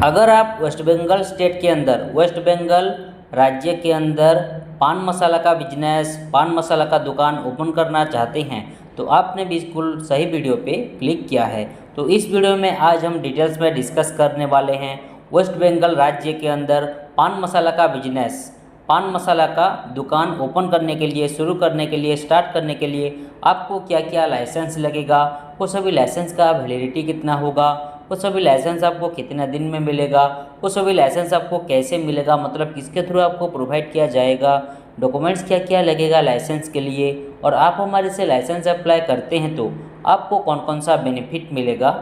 अगर आप waste Bengal state के अंदर, वेस्ट बंगाल राज्य के अंदर पान मसाला का बिजनेस, पान मसाला का दुकान ओपन करना चाहते हैं तो आपने बिल्कुल सही वीडियो पे क्लिक किया है। तो इस वीडियो में आज हम डिटेल्स में डिस्कस करने वाले हैं वेस्ट बंगाल राज्य के अंदर पान मसाला का बिजनेस, पान मसाला का दुकान ओपन करने के लिए, शुरू करने के लिए, स्टार्ट करने के लिए आपको क्या क्या लाइसेंस लगेगा, वो सभी लाइसेंस का वैलिडिटी कितना होगा, वो सभी लाइसेंस आपको कितने दिन में मिलेगा, वो सभी लाइसेंस आपको कैसे मिलेगा, मतलब किसके थ्रू आपको प्रोवाइड किया जाएगा, डॉक्यूमेंट्स क्या क्या लगेगा लाइसेंस के लिए, और आप हमारे से लाइसेंस अप्लाई करते हैं तो आपको कौन कौन सा बेनिफिट मिलेगा,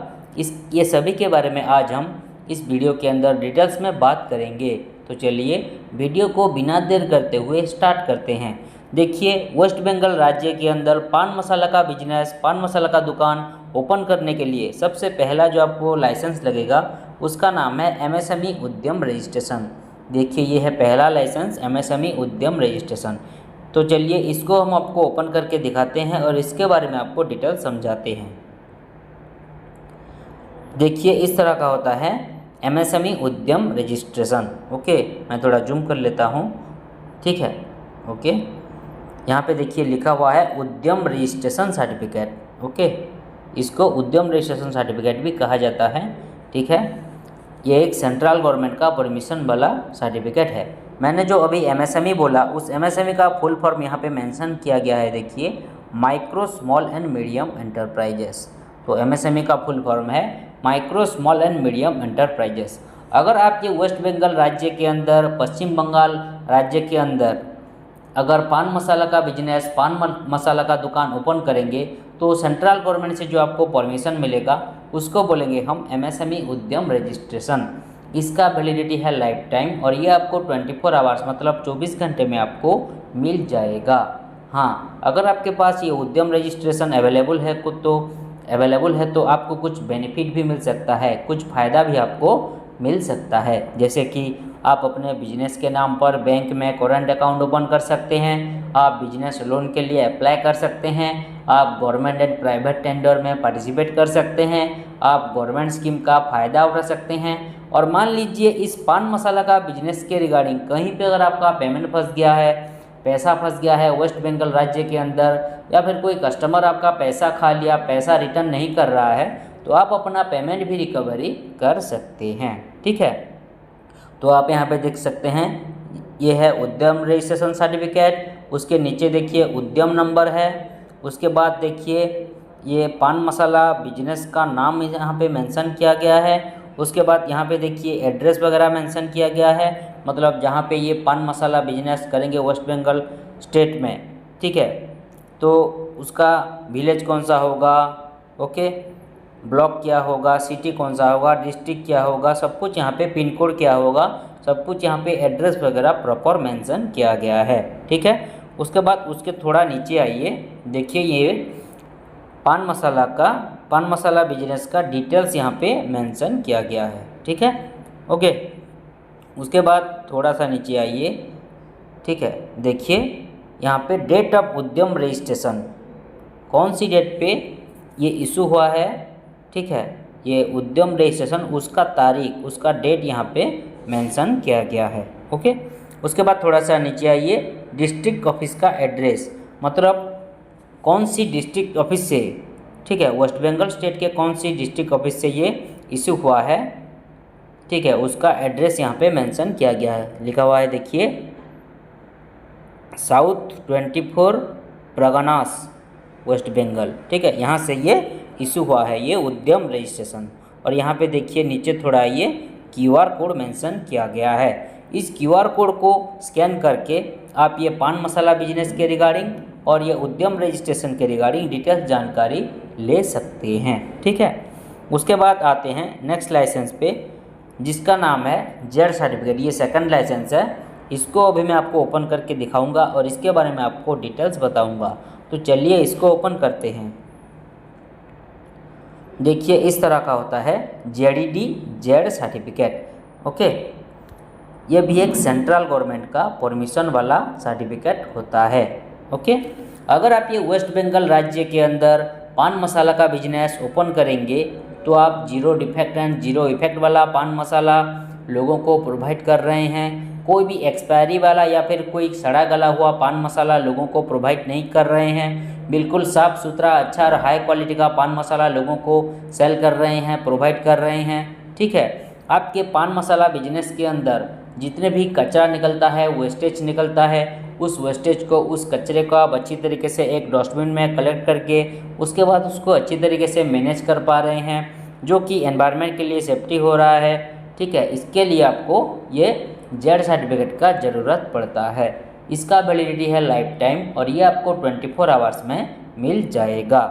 ये सभी के बारे में आज हम इस वीडियो के अंदर डिटेल्स में बात करेंगे। तो चलिए वीडियो को बिना देर करते हुए स्टार्ट करते हैं। देखिए, वेस्ट बंगाल राज्य के अंदर पान मसाला का बिजनेस, पान मसाला का दुकान ओपन करने के लिए सबसे पहला जो आपको लाइसेंस लगेगा उसका नाम है एमएसएमई उद्यम रजिस्ट्रेशन। देखिए, ये है पहला लाइसेंस, एमएसएमई उद्यम रजिस्ट्रेशन। तो चलिए इसको हम आपको ओपन करके दिखाते हैं और इसके बारे में आपको डिटेल समझाते हैं। देखिए, इस तरह का होता है एमएसएमई उद्यम रजिस्ट्रेशन। ओके, मैं थोड़ा जूम कर लेता हूँ, ठीक है। ओके, यहाँ पे देखिए लिखा हुआ है उद्यम रजिस्ट्रेशन सर्टिफिकेट। ओके, इसको उद्यम रजिस्ट्रेशन सर्टिफिकेट भी कहा जाता है, ठीक है। ये एक सेंट्रल गवर्नमेंट का परमिशन वाला सर्टिफिकेट है। मैंने जो अभी एमएसएमई बोला उस एमएसएमई का फुल फॉर्म यहाँ पे मेंशन किया गया है। देखिए, micro small and medium enterprises. तो एमएसएमई का फुल फॉर्म है micro small and medium enterprises. अगर आप ये वेस्ट बंगाल राज्य के अंदर, पश्चिम बंगाल राज्य के अंदर अगर पान मसाला का बिजनेस, पान मसाला का दुकान ओपन करेंगे तो सेंट्रल गवर्नमेंट से जो आपको परमिशन मिलेगा उसको बोलेंगे हम एमएसएमई उद्यम रजिस्ट्रेशन। इसका वैलिडिटी है लाइफ टाइम और ये आपको 24 आवर्स मतलब 24 घंटे में आपको मिल जाएगा। हाँ, अगर आपके पास ये उद्यम रजिस्ट्रेशन अवेलेबल है तो आपको कुछ बेनिफिट भी मिल सकता है, कुछ फ़ायदा भी आपको मिल सकता है। जैसे कि आप अपने बिजनेस के नाम पर बैंक में करंट अकाउंट ओपन कर सकते हैं, आप बिजनेस लोन के लिए अप्लाई कर सकते हैं, आप गवर्नमेंट एंड प्राइवेट टेंडर में पार्टिसिपेट कर सकते हैं, आप गवर्नमेंट स्कीम का फ़ायदा उठा सकते हैं। और मान लीजिए इस पान मसाला का बिजनेस के रिगार्डिंग कहीं पे अगर आपका पेमेंट फंस गया है, पैसा फंस गया है वेस्ट बंगाल राज्य के अंदर, या फिर कोई कस्टमर आपका पैसा खा लिया, पैसा रिटर्न नहीं कर रहा है, तो आप अपना पेमेंट भी रिकवरी कर सकते हैं, ठीक है। तो आप यहाँ पे देख सकते हैं ये है उद्यम रजिस्ट्रेशन सर्टिफिकेट, उसके नीचे देखिए उद्यम नंबर है, उसके बाद देखिए ये पान मसाला बिजनेस का नाम यहाँ पे मेंशन किया गया है, उसके बाद यहाँ पे देखिए एड्रेस वगैरह मेंशन किया गया है, मतलब जहाँ पे ये पान मसाला बिजनेस करेंगे वेस्ट बंगाल स्टेट में, ठीक है। तो उसका विलेज कौन सा होगा, ओके, ब्लॉक क्या होगा, सिटी कौन सा होगा, डिस्ट्रिक्ट क्या होगा, सब कुछ यहाँ पे, पिन कोड क्या होगा, सब कुछ यहाँ पे एड्रेस वगैरह प्रॉपर मेंशन किया गया है, ठीक है। उसके बाद उसके थोड़ा नीचे आइए, देखिए ये पान मसाला बिजनेस का डिटेल्स यहाँ पे मेंशन किया गया है, ठीक है। ओके, उसके बाद थोड़ा सा नीचे आइए, ठीक है। देखिए यहाँ पे डेट ऑफ उद्यम रजिस्ट्रेशन, कौन सी डेट पे ये इशू हुआ है, ठीक है, ये उद्यम रजिस्ट्रेशन, उसका तारीख, उसका डेट यहाँ पे मेंशन किया गया है, ओके। उसके बाद थोड़ा सा नीचे आइए, डिस्ट्रिक्ट ऑफिस का एड्रेस, मतलब कौन सी डिस्ट्रिक्ट ऑफिस से, ठीक है, वेस्ट बंगाल स्टेट के कौन सी डिस्ट्रिक्ट ऑफिस से ये इशू हुआ है, ठीक है, उसका एड्रेस यहाँ पे मेंशन किया गया है। लिखा हुआ है देखिए साउथ 24 परगनास वेस्ट बंगाल, ठीक है, यहाँ से ये इशू हुआ है ये उद्यम रजिस्ट्रेशन। और यहाँ पे देखिए नीचे थोड़ा ये क्यूआर कोड मेंशन किया गया है। इस क्यूआर कोड को स्कैन करके आप ये पान मसाला बिजनेस के रिगार्डिंग और ये उद्यम रजिस्ट्रेशन के रिगार्डिंग डिटेल्स जानकारी ले सकते हैं, ठीक है। उसके बाद आते हैं नेक्स्ट लाइसेंस पे, जिसका नाम है जेड सर्टिफिकेट। ये सेकंड लाइसेंस है, इसको अभी मैं आपको ओपन करके दिखाऊंगा और इसके बारे में आपको डिटेल्स बताऊंगा। तो चलिए इसको ओपन करते हैं। देखिए इस तरह का होता है जेडीडी जेड सर्टिफिकेट, ओके। ये भी एक सेंट्रल गवर्नमेंट का परमिशन वाला सर्टिफिकेट होता है, ओके। अगर आप ये वेस्ट बंगाल राज्य के अंदर पान मसाला का बिजनेस ओपन करेंगे तो आप zero defect and zero effect वाला पान मसाला लोगों को प्रोवाइड कर रहे हैं। कोई भी एक्सपायरी वाला या फिर कोई सड़ा गला हुआ पान मसाला लोगों को प्रोवाइड नहीं कर रहे हैं। बिल्कुल साफ़ सुथरा अच्छा और हाई क्वालिटी का पान मसाला लोगों को सेल कर रहे हैं, प्रोवाइड कर रहे हैं। ठीक है, आपके पान मसाला बिजनेस के अंदर जितने भी कचरा निकलता है, वेस्टेज निकलता है, उस वेस्टेज को, उस कचरे को आप अच्छी तरीके से एक डस्टबिन में कलेक्ट करके उसके बाद उसको अच्छी तरीके से मैनेज कर पा रहे हैं, जो कि एनवायरनमेंट के लिए सेफ्टी हो रहा है। ठीक है, इसके लिए आपको ये जेड सर्टिफिकेट का ज़रूरत पड़ता है। इसका वैलिडिटी है लाइफ टाइम और ये आपको 24 आवर्स में मिल जाएगा।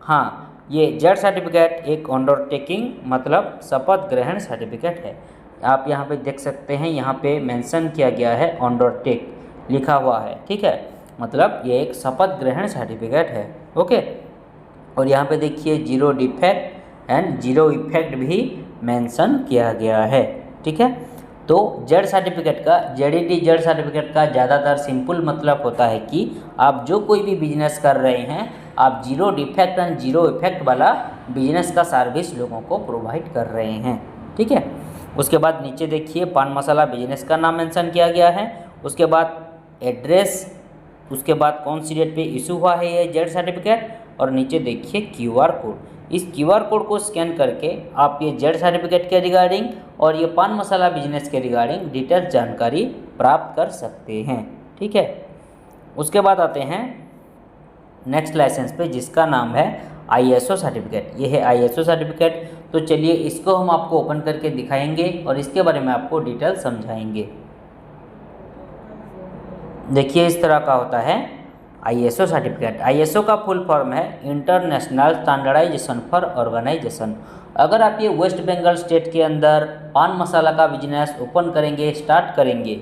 हाँ, ये जेड सर्टिफिकेट एक अंडरटेकिंग मतलब शपथ ग्रहण सर्टिफिकेट है। आप यहाँ पे देख सकते हैं, यहाँ पे मेंशन किया गया है अंडरटेक लिखा हुआ है। ठीक है, मतलब ये एक शपथ ग्रहण सर्टिफिकेट है। ओके, और यहाँ पे देखिए zero defect and zero effect भी मेंशन किया गया है। ठीक है, तो जेड सर्टिफिकेट का जेडईटी जेड सर्टिफिकेट का ज़्यादातर सिंपल मतलब होता है कि आप जो कोई भी बिजनेस कर रहे हैं, आप zero defect and zero effect वाला बिजनेस का सर्विस लोगों को प्रोवाइड कर रहे हैं। ठीक है, उसके बाद नीचे देखिए पान मसाला बिजनेस का नाम मेंशन किया गया है, उसके बाद एड्रेस, उसके बाद कौन सी डेट पे इशू हुआ है ये जेड सर्टिफिकेट, और नीचे देखिए क्यूआर कोड। इस क्यूआर कोड को स्कैन करके आप ये जेड सर्टिफिकेट के रिगार्डिंग और ये पान मसाला बिजनेस के रिगार्डिंग डिटेल जानकारी प्राप्त कर सकते हैं। ठीक है, उसके बाद आते हैं नेक्स्ट लाइसेंस पे, जिसका नाम है आईएसओ सर्टिफिकेट। ये है आईएसओ सर्टिफिकेट। तो चलिए इसको हम आपको ओपन करके दिखाएंगे और इसके बारे में आपको डिटेल समझाएंगे। देखिए इस तरह का होता है आईएसओ सर्टिफिकेट। आईएसओ का फुल फॉर्म है इंटरनेशनल स्टैंडर्डाइजेशन फॉर ऑर्गेनाइजेशन। अगर आप ये वेस्ट बंगाल स्टेट के अंदर पान मसाला का बिजनेस ओपन करेंगे, स्टार्ट करेंगे,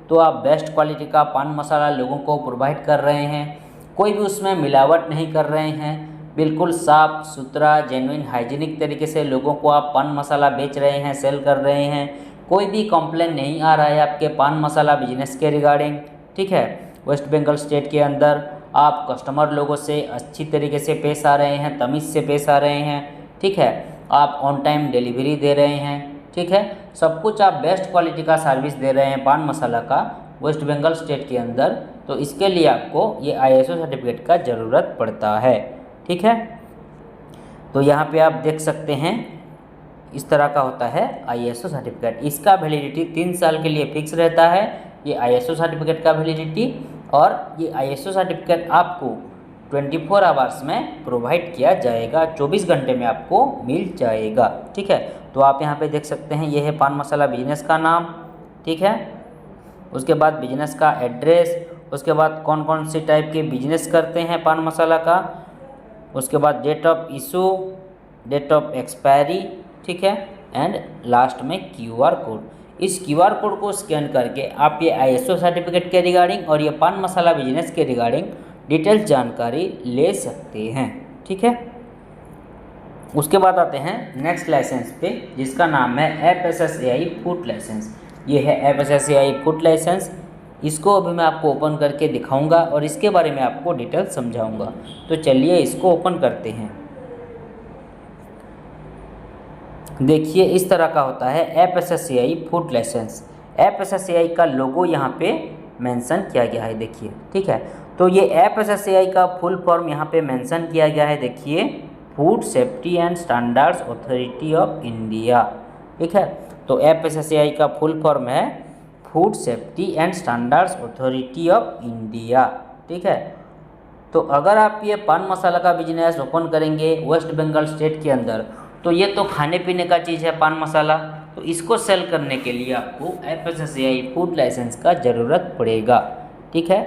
तो आप बेस्ट क्वालिटी का पान मसाला लोगों को प्रोवाइड कर रहे हैं, कोई भी उसमें मिलावट नहीं कर रहे हैं, बिल्कुल साफ़ सुथरा जेन्युइन हाइजीनिक तरीके से लोगों को आप पान मसाला बेच रहे हैं, सेल कर रहे हैं, कोई भी कंप्लेन नहीं आ रहा है आपके पान मसाला बिजनेस के रिगार्डिंग। ठीक है, वेस्ट बंगाल स्टेट के अंदर आप कस्टमर लोगों से अच्छी तरीके से पेश आ रहे हैं, तमीज़ से पेश आ रहे हैं। ठीक है, आप ऑन टाइम डिलीवरी दे रहे हैं। ठीक है, सब कुछ आप बेस्ट क्वालिटी का सर्विस दे रहे हैं पान मसाला का वेस्ट बंगाल स्टेट के अंदर, तो इसके लिए आपको ये आईएसओ सर्टिफिकेट का ज़रूरत पड़ता है। ठीक है, तो यहाँ पे आप देख सकते हैं इस तरह का होता है आईएसओ सर्टिफिकेट। इसका वैलिडिटी 3 साल के लिए फिक्स रहता है, ये आईएसओ सर्टिफिकेट का वैलिडिटी। और ये आईएसओ सर्टिफिकेट आपको 24 आवर्स में प्रोवाइड किया जाएगा, 24 घंटे में आपको मिल जाएगा। ठीक है, तो आप यहाँ पे देख सकते हैं ये है पान मसाला बिजनेस का नाम। ठीक है, उसके बाद बिजनेस का एड्रेस, उसके बाद कौन कौन सी टाइप के बिजनेस करते हैं पान मसाला का, उसके बाद date of issue, date of expiry. ठीक है, एंड लास्ट में क्यूआर कोड। इस क्यूआर कोड को स्कैन करके आप ये आईएसओ सर्टिफिकेट के रिगार्डिंग और ये पान मसाला बिजनेस के रिगार्डिंग डिटेल्स जानकारी ले सकते हैं। ठीक है, उसके बाद आते हैं नेक्स्ट लाइसेंस पे, जिसका नाम है एफएसएसएआई फूड लाइसेंस। ये है एफएसएसएआई फूड लाइसेंस। इसको अभी मैं आपको ओपन करके दिखाऊंगा और इसके बारे में आपको डिटेल समझाऊंगा। तो चलिए इसको ओपन करते हैं। देखिए इस तरह का होता है एफएसएसएआई फूड लाइसेंस। एफएसएसएआई का लोगो यहाँ पे मेंशन किया गया है, देखिए। ठीक है, तो ये एफएसएसएआई का फुल फॉर्म यहाँ पे मेंशन किया गया है, देखिए, food safety and standards authority of India. ठीक है, तो एफएसएसएआई का फुल फॉर्म है food safety and standards authority of India. ठीक है, तो अगर आप ये पान मसाला का बिजनेस ओपन करेंगे वेस्ट बंगाल स्टेट के अंदर, तो ये तो खाने पीने का चीज़ है पान मसाला, तो इसको सेल करने के लिए आपको एफएसएसएआई फूड लाइसेंस का ज़रूरत पड़ेगा। ठीक है,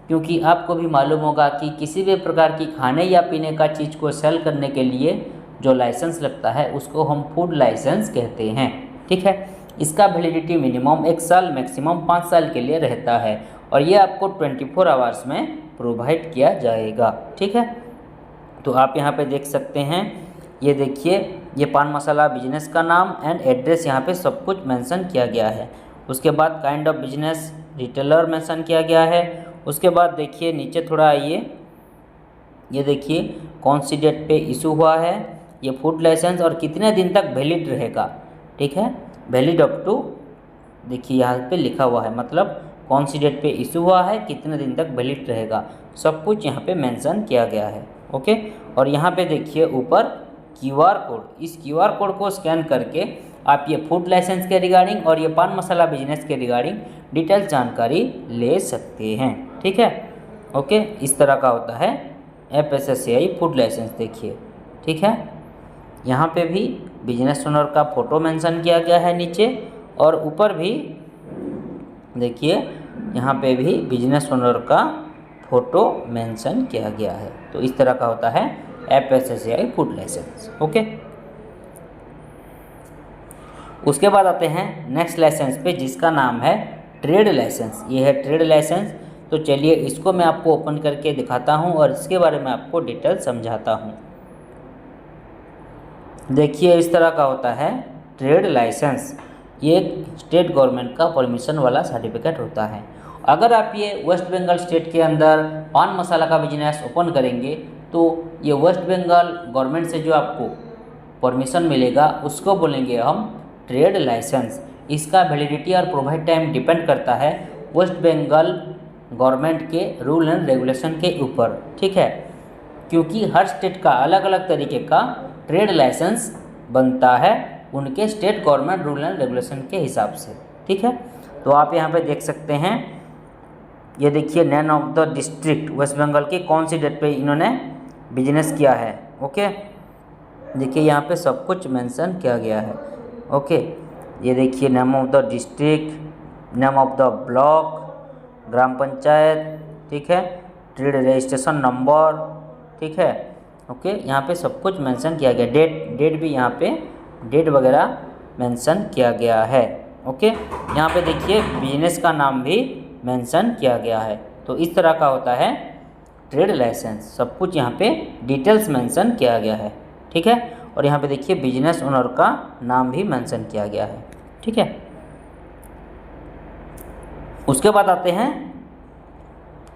क्योंकि आपको भी मालूम होगा कि किसी भी प्रकार की खाने या पीने का चीज़ को सेल करने के लिए जो लाइसेंस लगता है उसको हम फूड लाइसेंस कहते हैं। ठीक है, इसका वैलिडिटी मिनिमम 1 साल, मैक्सिमम 5 साल के लिए रहता है और ये आपको 24 आवर्स में प्रोवाइड किया जाएगा। ठीक है, तो आप यहाँ पे देख सकते हैं, ये देखिए, ये पान मसाला बिजनेस का नाम एंड एड्रेस यहाँ पे सब कुछ मेंशन किया गया है। उसके बाद kind of business retailer mention किया गया है। उसके बाद देखिए नीचे थोड़ा आइए, ये देखिए कौन सी डेट पे इशू हुआ है ये फूड लाइसेंस और कितने दिन तक वैलिड रहेगा, ठीक है, वैलिड अप टू, देखिए यहाँ पे लिखा हुआ है, मतलब कौन सी डेट पे इशू हुआ है, कितने दिन तक वैलिड रहेगा, सब कुछ यहाँ पे मेंशन किया गया है। ओके, और यहाँ पे देखिए ऊपर QR कोड, इस QR कोड को स्कैन करके आप ये फूड लाइसेंस के रिगार्डिंग और ये पान मसाला बिजनेस के रिगार्डिंग डिटेल जानकारी ले सकते हैं, ठीक है। ओके, इस तरह का होता है FSSAI फूड लाइसेंस, देखिए, ठीक है। यहाँ पे भी बिजनेस ओनर का फ़ोटो मेंशन किया गया है नीचे, और ऊपर भी देखिए यहाँ पे भी बिजनेस ओनर का फ़ोटो मेंशन किया गया है। तो इस तरह का होता है FSSAI फूड लाइसेंस। ओके, उसके बाद आते हैं नेक्स्ट लाइसेंस पे, जिसका नाम है ट्रेड लाइसेंस। ये है ट्रेड लाइसेंस। तो चलिए इसको मैं आपको ओपन करके दिखाता हूँ और इसके बारे में आपको डिटेल समझाता हूँ। देखिए इस तरह का होता है ट्रेड लाइसेंस। ये एक स्टेट गवर्नमेंट का परमिशन वाला सर्टिफिकेट होता है। अगर आप ये वेस्ट बंगाल स्टेट के अंदर पान मसाला का बिजनेस ओपन करेंगे तो ये वेस्ट बंगाल गवर्नमेंट से जो आपको परमिशन मिलेगा उसको बोलेंगे हम ट्रेड लाइसेंस। इसका वैलिडिटी और प्रोवाइड टाइम डिपेंड करता है वेस्ट बंगाल गवर्नमेंट के रूल एंड रेगुलेशन के ऊपर, ठीक है, क्योंकि हर स्टेट का अलग अलग तरीके का ट्रेड लाइसेंस बनता है उनके state government rule and regulation के हिसाब से, ठीक है। तो आप यहाँ पे देख सकते हैं, ये देखिए name of the district West Bengal की कौन सी डेट पे इन्होंने बिजनेस किया है। ओके, देखिए यहाँ पे सब कुछ मेंशन किया गया है। ओके, ये देखिए name of the district, name of the block, ग्राम पंचायत, ठीक है, ट्रेड रजिस्ट्रेशन नंबर, ठीक है। ओके, यहाँ पे सब कुछ मेंशन किया गया, डेट भी यहाँ पे डेट वगैरह मेंशन किया गया है। ओके, यहाँ पे देखिए बिजनेस का नाम भी मेंशन किया गया है। तो इस तरह का होता है ट्रेड लाइसेंस, सब कुछ यहाँ पे डिटेल्स मेंशन किया गया है, ठीक है। और यहाँ पे देखिए बिजनेस ओनर का नाम भी मेंशन किया गया है, ठीक है। उसके बाद आते हैं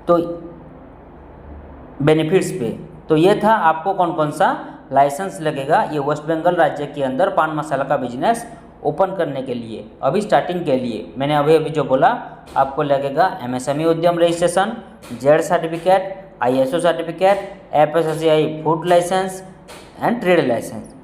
तो बेनिफिट्स पे। तो ये था आपको कौन कौन सा लाइसेंस लगेगा ये वेस्ट बंगाल राज्य के अंदर पान मसाला का बिजनेस ओपन करने के लिए। अभी स्टार्टिंग के लिए मैंने अभी जो बोला, आपको लगेगा MSME Udyam registration, ZED certificate, ISO certificate, FSSAI food license and trade license.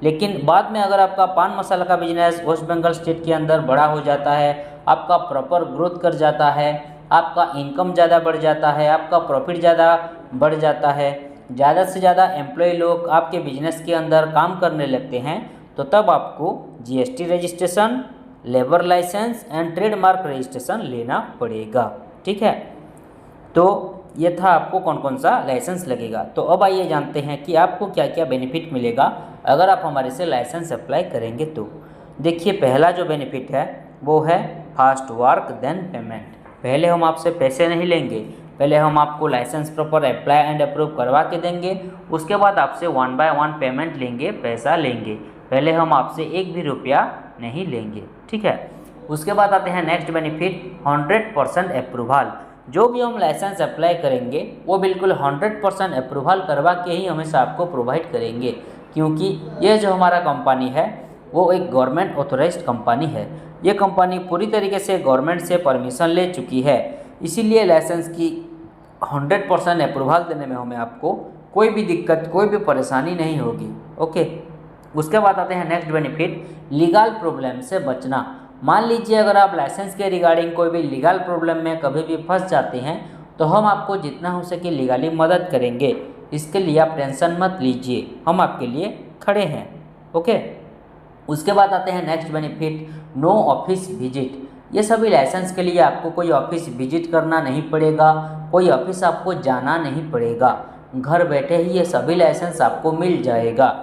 लेकिन बाद में अगर आपका पान मसाला का बिजनेस वेस्ट बंगाल स्टेट के अंदर बड़ा हो जाता है, आपका प्रॉपर ग्रोथ कर जाता है, आपका इनकम ज़्यादा बढ़ जाता है, आपका प्रॉफिट ज़्यादा बढ़ जाता है, ज़्यादा से ज़्यादा एम्प्लॉय लोग आपके बिजनेस के अंदर काम करने लगते हैं, तो तब आपको GST registration, labour license and trademark registration लेना पड़ेगा, ठीक है। तो ये था आपको कौन कौन सा लाइसेंस लगेगा। तो अब आइए जानते हैं कि आपको क्या क्या बेनिफिट मिलेगा अगर आप हमारे से लाइसेंस अप्लाई करेंगे। तो देखिए पहला जो बेनिफिट है वो है फास्ट वर्क देन पेमेंट। पहले हम आपसे पैसे नहीं लेंगे, पहले हम आपको license proper apply and approve करवा के देंगे, उसके बाद आपसे 1 बाय 1 पेमेंट लेंगे, पैसा लेंगे, पहले हम आपसे एक भी रुपया नहीं लेंगे, ठीक है। उसके बाद आते हैं नेक्स्ट बेनिफिट 100% अप्रूवल। जो भी हम लाइसेंस अप्लाई करेंगे वो बिल्कुल 100% अप्रूवल करवा के ही हमेशा आपको प्रोवाइड करेंगे, क्योंकि ये जो हमारा कंपनी है वो एक गवर्नमेंट ऑथोराइज्ड कंपनी है। ये कंपनी पूरी तरीके से गवर्नमेंट से परमिशन ले चुकी है, इसीलिए लाइसेंस की 100% अप्रूवल देने में हमें आपको कोई भी दिक्कत, कोई भी परेशानी नहीं होगी। ओके, उसके बाद आते हैं नेक्स्ट बेनिफिट लीगल प्रॉब्लम से बचना। मान लीजिए अगर आप लाइसेंस के रिगार्डिंग कोई भी लीगल प्रॉब्लम में कभी भी फंस जाते हैं तो हम आपको जितना हो सके लीगली मदद करेंगे, इसके लिए आप टेंशन मत लीजिए, हम आपके लिए खड़े हैं। ओके, उसके बाद आते हैं next benefit no office visit. ये सभी लाइसेंस के लिए आपको कोई ऑफिस विजिट करना नहीं पड़ेगा, कोई ऑफिस आपको जाना नहीं पड़ेगा, घर बैठे ही ये सभी लाइसेंस आपको मिल जाएगा।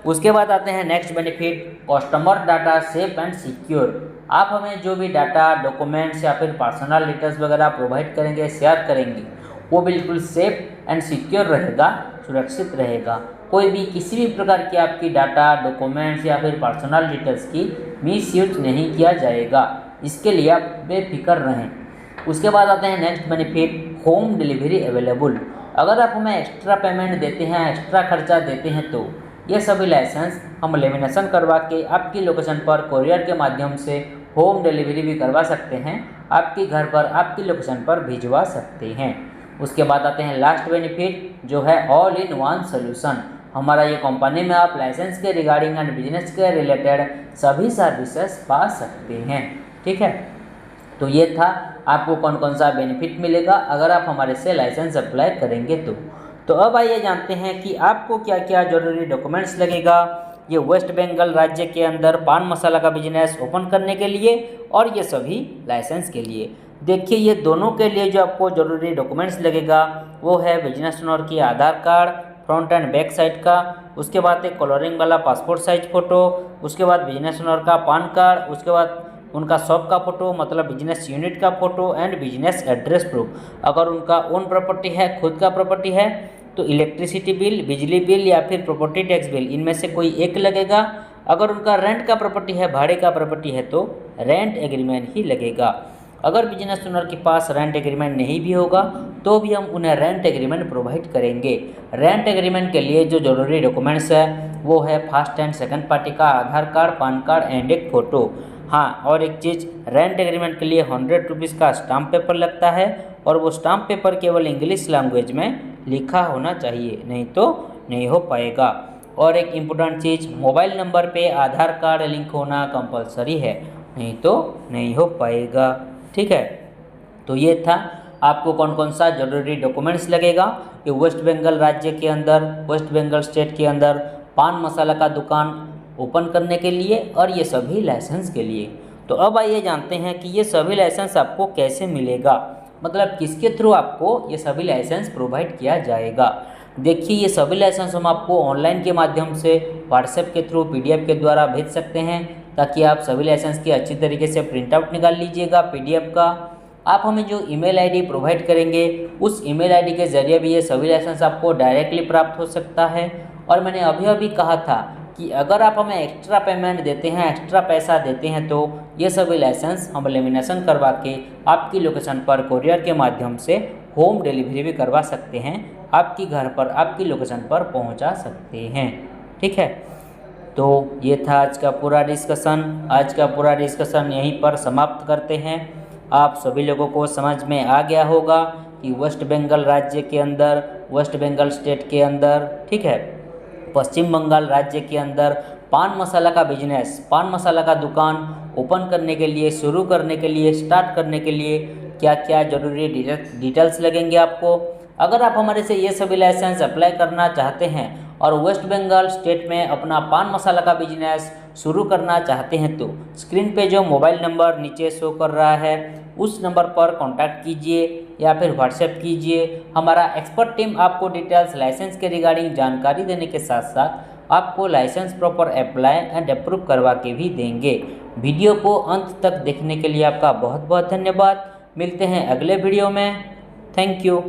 उसके बाद आते हैं next benefit customer data safe and secure. आप हमें जो भी डाटा, डॉक्यूमेंट्स या फिर पर्सनल डिटेल्स वगैरह प्रोवाइड करेंगे, शेयर करेंगे, वो बिल्कुल सेफ एंड सिक्योर रहेगा, सुरक्षित रहेगा। कोई भी किसी भी प्रकार की आपकी डाटा, डॉक्यूमेंट्स या फिर पर्सनल डिटेल्स की मिसयूज नहीं किया जाएगा, इसके लिए आप बेफिक्र रहें। उसके बाद आते हैं next benefit home delivery available. अगर आप हमें एक्स्ट्रा पेमेंट देते हैं, एक्स्ट्रा खर्चा देते हैं तो ये सभी लाइसेंस हम लेमिनेशन करवा के आपकी लोकेशन पर कोरियर के माध्यम से होम डिलीवरी भी करवा सकते हैं, आपके घर पर आपकी लोकेशन पर भिजवा सकते हैं। उसके बाद आते हैं लास्ट बेनिफिट, जो है ऑल इन वन सोल्यूशन। हमारा ये कंपनी में आप लाइसेंस के रिगार्डिंग एंड बिजनेस के रिलेटेड सभी सर्विसेज पा सकते हैं। ठीक है, तो ये था आपको कौन कौन सा बेनिफिट मिलेगा अगर आप हमारे से लाइसेंस अप्लाई करेंगे तो अब आइए जानते हैं कि आपको क्या क्या जरूरी डॉक्यूमेंट्स लगेगा ये वेस्ट बंगाल राज्य के अंदर पान मसाला का बिजनेस ओपन करने के लिए और ये सभी लाइसेंस के लिए। देखिए, ये दोनों के लिए जो आपको ज़रूरी डॉक्यूमेंट्स लगेगा वो है बिजनेस ओनर की Aadhaar card front and back side का, उसके बाद एक कलरिंग वाला पासपोर्ट साइज फ़ोटो, उसके बाद बिजनेस ओनर का पान कार्ड, उसके बाद उनका शॉप का फ़ोटो मतलब बिजनेस यूनिट का photo and business address proof. अगर उनका ओन प्रॉपर्टी है, खुद का प्रॉपर्टी है, तो इलेक्ट्रिसिटी बिल, बिजली बिल या फिर प्रॉपर्टी टैक्स बिल, इनमें से कोई एक लगेगा। अगर उनका रेंट का प्रॉपर्टी है, भाड़े का प्रॉपर्टी है, तो रेंट एग्रीमेंट ही लगेगा। अगर बिजनेस ओनर के पास रेंट एग्रीमेंट नहीं भी होगा तो भी हम उन्हें रेंट एग्रीमेंट प्रोवाइड करेंगे। रेंट एग्रीमेंट के लिए जो जरूरी डॉक्यूमेंट्स है वो है फर्स्ट एंड सेकंड पार्टी का आधार कार्ड, पान कार्ड एंड एक फ़ोटो। हाँ, और एक चीज़, रेंट एग्रीमेंट के लिए 100 रुपीज़ का स्टाम्प पेपर लगता है और वो स्टाम्प पेपर केवल इंग्लिश लैंग्वेज में लिखा होना चाहिए, नहीं तो नहीं हो पाएगा। और एक इम्पोर्टेंट चीज़, मोबाइल नंबर पे आधार कार्ड लिंक होना कंपलसरी है, नहीं तो नहीं हो पाएगा। ठीक है, तो ये था आपको कौन कौन सा जरूरी डॉक्यूमेंट्स लगेगा ये वेस्ट बंगाल राज्य के अंदर, वेस्ट बंगाल स्टेट के अंदर पान मसाला का दुकान ओपन करने के लिए और ये सभी लाइसेंस के लिए। तो अब आइए जानते हैं कि ये सभी लाइसेंस आपको कैसे मिलेगा, मतलब किसके थ्रू आपको ये सभी लाइसेंस प्रोवाइड किया जाएगा। देखिए, ये सभी लाइसेंस हम आपको ऑनलाइन के माध्यम से व्हाट्सएप के थ्रू PDF के द्वारा भेज सकते हैं, ताकि आप सभी लाइसेंस की अच्छी तरीके से प्रिंट आउट निकाल लीजिएगा PDF का। आप हमें जो ईमेल आईडी प्रोवाइड करेंगे उस ईमेल आईडी के ज़रिए भी ये सभी लाइसेंस आपको डायरेक्टली प्राप्त हो सकता है। और मैंने अभी कहा था कि अगर आप हमें एक्स्ट्रा पेमेंट देते हैं, एक्स्ट्रा पैसा देते हैं, तो ये सभी लाइसेंस हम लेमिनेशन करवा के आपकी लोकेशन पर कोरियर के माध्यम से होम डिलीवरी भी करवा सकते हैं, आपकी घर पर आपकी लोकेशन पर पहुंचा सकते हैं। ठीक है, तो ये था आज का पूरा डिस्कशन यहीं पर समाप्त करते हैं। आप सभी लोगों को समझ में आ गया होगा कि वेस्ट बंगाल राज्य के अंदर, वेस्ट बंगाल स्टेट के अंदर, ठीक है, पश्चिम बंगाल राज्य के अंदर पान मसाला का बिजनेस, पान मसाला का दुकान ओपन करने के लिए, शुरू करने के लिए, स्टार्ट करने के लिए क्या क्या जरूरी डिटेल्स लगेंगे आपको। अगर आप हमारे से ये सभी लाइसेंस अप्लाई करना चाहते हैं और वेस्ट बंगाल स्टेट में अपना पान मसाला का बिजनेस शुरू करना चाहते हैं तो स्क्रीन पे जो मोबाइल नंबर नीचे शो कर रहा है उस नंबर पर कांटेक्ट कीजिए या फिर व्हाट्सएप कीजिए। हमारा एक्सपर्ट टीम आपको डिटेल्स लाइसेंस के रिगार्डिंग जानकारी देने के साथ साथ आपको license proper apply and approve करवा के भी देंगे। वीडियो को अंत तक देखने के लिए आपका बहुत बहुत धन्यवाद। मिलते हैं अगले वीडियो में। Thank you.